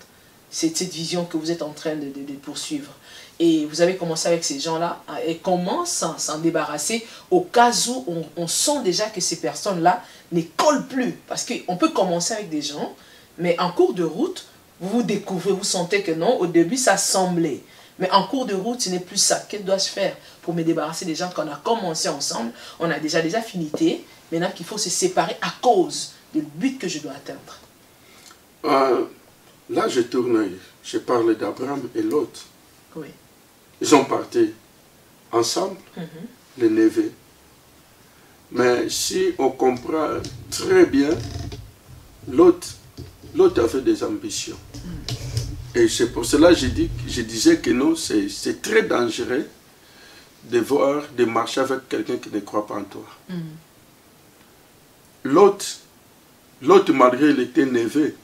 C'est cette vision que vous êtes en train de poursuivre. Et vous avez commencé avec ces gens-là et comment s'en débarrasser au cas où on sent déjà que ces personnes-là ne collent plus. Parce qu'on peut commencer avec des gens, mais en cours de route, vous vous découvrez, vous sentez que non, au début ça semblait. Mais en cours de route, ce n'est plus ça. Qu'est-ce que dois-je faire pour me débarrasser des gens qu'on a commencé ensemble? On a déjà des affinités. Maintenant qu'il faut se séparer à cause du but que je dois atteindre. Là, je parle d'Abraham et Lot. Oui. Ils ont parti ensemble, les neveux. Mais si on comprend très bien, Lot avait des ambitions. Et c'est pour cela que je disais que non, c'est très dangereux de marcher avec quelqu'un qui ne croit pas en toi. Lot, malgré qu'il était neveu,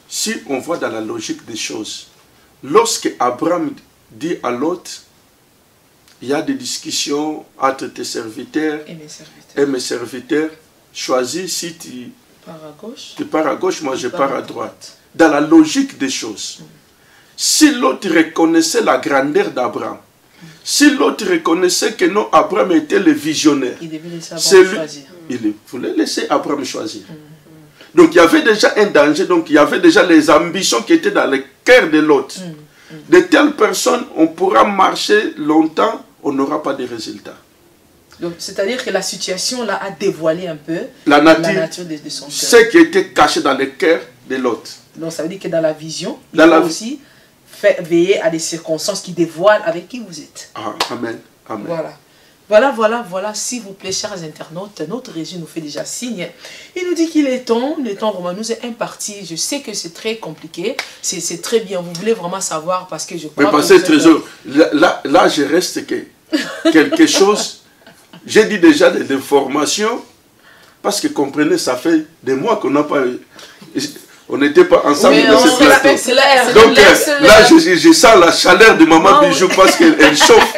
si on voit dans la logique des choses, lorsque Abraham dit à Lot, il y a des discussions entre tes serviteurs et mes serviteurs, choisis si tu pars à gauche, moi je pars à droite. Dans la logique des choses. Si l'autre reconnaissait la grandeur d'Abraham, si l'autre reconnaissait que non, Abraham était le visionnaire, il devait laisser Abraham choisir. Il voulait laisser Abraham choisir. Donc il y avait déjà un danger, donc il y avait déjà les ambitions qui étaient dans le cœur de l'autre. De telles personnes, on pourra marcher longtemps, on n'aura pas de résultats. C'est-à-dire que la situation là a dévoilé un peu la nature de son cœur. Ce qui était caché dans le cœur de l'autre. Donc ça veut dire que dans la vision, il faut aussi veiller à des circonstances qui dévoilent avec qui vous êtes. Amen. Amen. Voilà, s'il vous plaît, chers internautes, notre régime nous fait déjà signe. Il nous dit qu'il est temps, le temps vraiment nous est imparti. Je sais que c'est très compliqué, c'est très bien. Vous voulez vraiment savoir parce que je crois. Mais parce que trésor, là, je reste quelque chose. J'ai dit déjà des informations parce que comprenez, ça fait des mois qu'on n'a pas. On n'était pas ensemble dans ce plateau. Donc là, je sens la chaleur de maman Bijou parce qu'elle chauffe.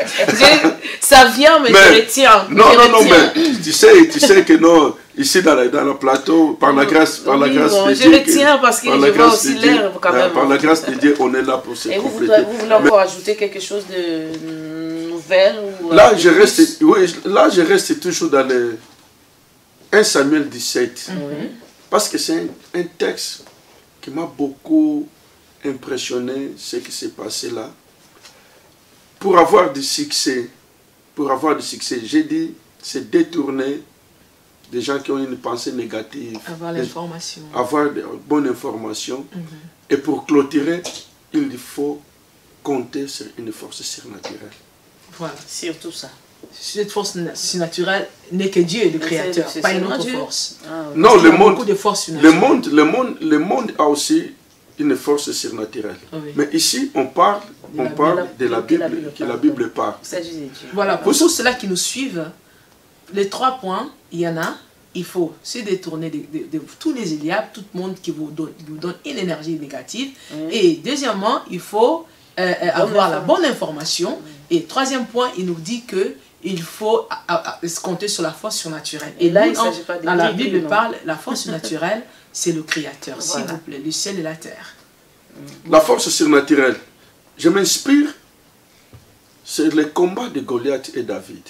Ça vient, mais je retiens. Non, mais tu sais que non, ici dans le plateau, par la grâce de Dieu. Je retiens parce que je vois aussi l'air quand même. Par la grâce de Dieu, on est là pour se compléter. Et vous voulez encore ajouter quelque chose de nouvelle ou là, je reste toujours dans le 1 Samuel 17. Parce que c'est un texte qui m'a beaucoup impressionné, ce qui s'est passé là. Pour avoir du succès, j'ai dit, c'est détourner des gens qui ont une pensée négative. Avoir l'information. Avoir de bonnes informations. Et pour clôturer, il faut compter sur une force surnaturelle. Voilà. Surtout ça. Cette force surnaturelle n'est que Dieu, le Créateur, pas une autre force. Non, le monde a aussi une force surnaturelle. Mais ici, on parle de la Bible, que la Bible parle. Voilà, pour tous ceux-là qui nous suivent, les 3 points, il y en a, il faut se détourner de tous les Eliab, tout le monde qui vous donne une énergie négative. Et deuxièmement, il faut avoir la bonne information. Et 3e point, il nous dit que il faut compter sur la force surnaturelle. Et là, dans la Bible parle, la force surnaturelle, c'est le Créateur, s'il vous plaît, le ciel et la terre. La force surnaturelle, je m'inspire sur le combat de Goliath et David.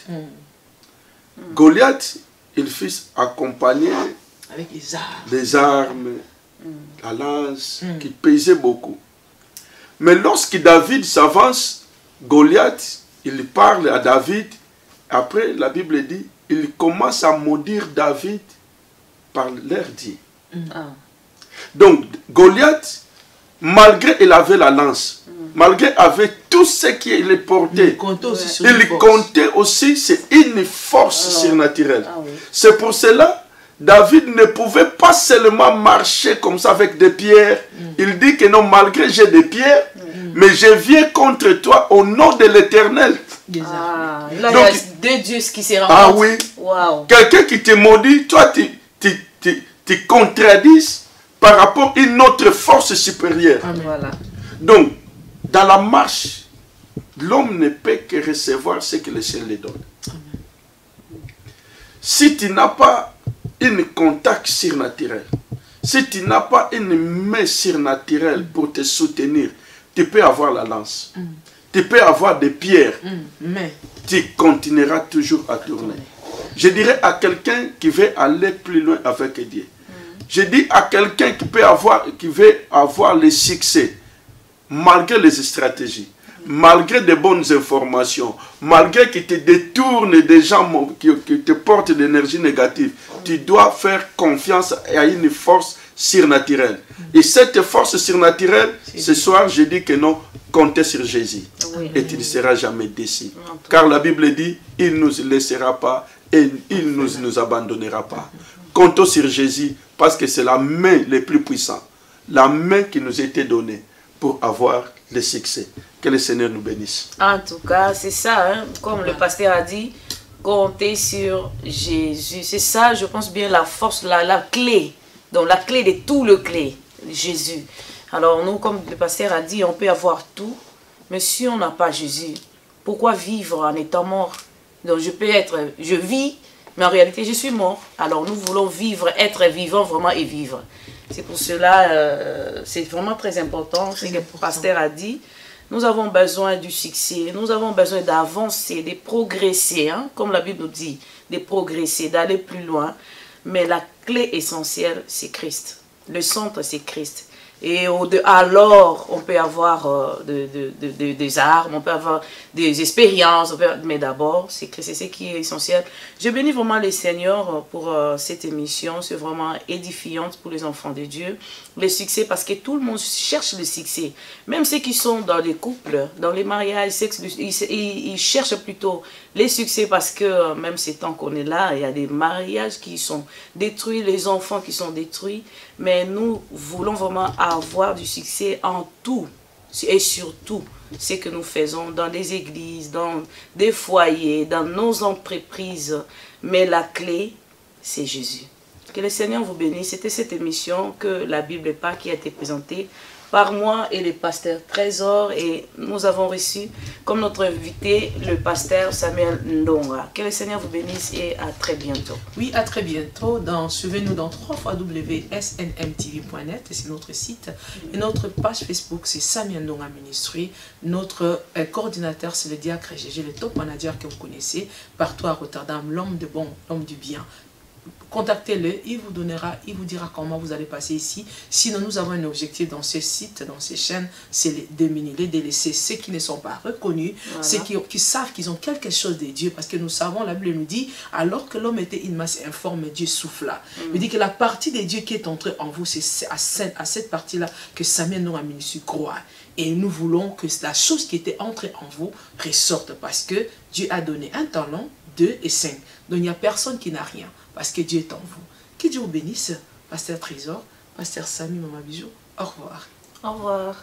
Goliath, il fut accompagné avec les armes, la lance, qui pesait beaucoup. Mais lorsque David s'avance, Goliath, il parle à David. Après, la Bible dit, il commence à maudire David par l'air dit. Donc, Goliath, malgré qu'il avait la lance, malgré qu'il avait tout ce qu'il portait, il comptait aussi sur une force surnaturelle. C'est pour cela, David ne pouvait pas seulement marcher comme ça avec des pierres. Il dit que non, malgré j'ai des pierres, mais je viens contre toi au nom de l'Éternel. Là, il y a 2 dieux qui se rencontrent. Ah oui. Wow. Quelqu'un qui te maudit, toi tu contredis par rapport à une autre force supérieure. Voilà. Donc, dans la marche, l'homme ne peut que recevoir ce que le ciel lui donne. Si tu n'as pas un contact surnaturel, si tu n'as pas une main surnaturelle pour te soutenir, tu peux avoir la lance. Tu peux avoir des pierres. Mais tu continueras toujours à tourner. Je dirais à quelqu'un qui veut aller plus loin avec Dieu, Je dis à quelqu'un qui veut avoir le succès, malgré les stratégies, malgré de bonnes informations, malgré qu'ils te détournent des gens qui te portent de l'énergie négative, tu dois faire confiance à une force surnaturelle. Et cette force surnaturelle, ce soir, je dis que non, comptez sur Jésus. Oui. Et tu ne seras jamais déçu. Car la Bible dit, il ne nous laissera pas et il ne nous abandonnera pas. Comptons sur Jésus parce que c'est la main la plus puissante, la main qui nous a été donnée pour avoir le succès. Que le Seigneur nous bénisse. En tout cas, c'est ça, hein, comme le pasteur a dit, comptez sur Jésus. C'est ça, je pense bien, la force, la clé. Donc la clé de tout le clé, Jésus. Alors nous, comme le pasteur a dit, on peut avoir tout, mais si on n'a pas Jésus, pourquoi vivre en étant mort? Donc je vis, mais en réalité je suis mort. Alors nous voulons vivre, être vivant vraiment et vivre. C'est pour cela, c'est vraiment très important, ce que le pasteur a dit. Nous avons besoin du succès, nous avons besoin d'avancer, de progresser, hein, comme la Bible nous dit, de progresser, d'aller plus loin. Mais la clé essentielle, c'est Christ. Le centre, c'est Christ. Et alors, on peut avoir des armes, on peut avoir des expériences, mais d'abord, c'est Christ, c'est ce qui est essentiel. Je bénis vraiment les Seigneurs pour cette émission, c'est vraiment édifiante pour les enfants de Dieu. Le succès, parce que tout le monde cherche le succès. Même ceux qui sont dans les couples, dans les mariages, ils cherchent plutôt les succès parce que même ces temps qu'on est là, il y a des mariages qui sont détruits, les enfants qui sont détruits. Mais nous voulons vraiment avoir du succès en tout et surtout ce que nous faisons dans les églises, dans des foyers, dans nos entreprises. Mais la clé, c'est Jésus. Que le Seigneur vous bénisse. C'était cette émission que la Bible parle qui a été présentée par moi et le pasteur Trésor. Et nous avons reçu comme notre invité le pasteur Samuel Ndonga. Que le Seigneur vous bénisse et à très bientôt. Oui, à très bientôt. Suivez-nous dans www.snmtv.net, c'est notre site. Et notre page Facebook, c'est Samuel Ndonga Ministry. Notre coordinateur, c'est le diacre Gégé, le top manager que vous connaissez, partout à Rotterdam, l'homme de bon, l'homme du bien. Contactez-le, il vous dira comment vous allez passer ici. Sinon, nous avons un objectif dans ce site, dans ces chaînes, c'est de délaisser ceux qui ne sont pas reconnus, voilà. Ceux qui savent qu'ils ont quelque chose de Dieu, parce que nous savons, la Bible nous dit, alors que l'homme était une masse informe, Dieu souffla. Il dit que la partie de Dieu qui est entrée en vous, c'est à cette partie-là que Samuel Ndonga Ministry croit. Et nous voulons que la chose qui était entrée en vous ressorte, parce que Dieu a donné un talent, 2 et 5. Donc il n'y a personne qui n'a rien. Parce que Dieu est en vous. Que Dieu vous bénisse, pasteur Trésor, pasteur Samy, maman Bijou. Au revoir. Au revoir.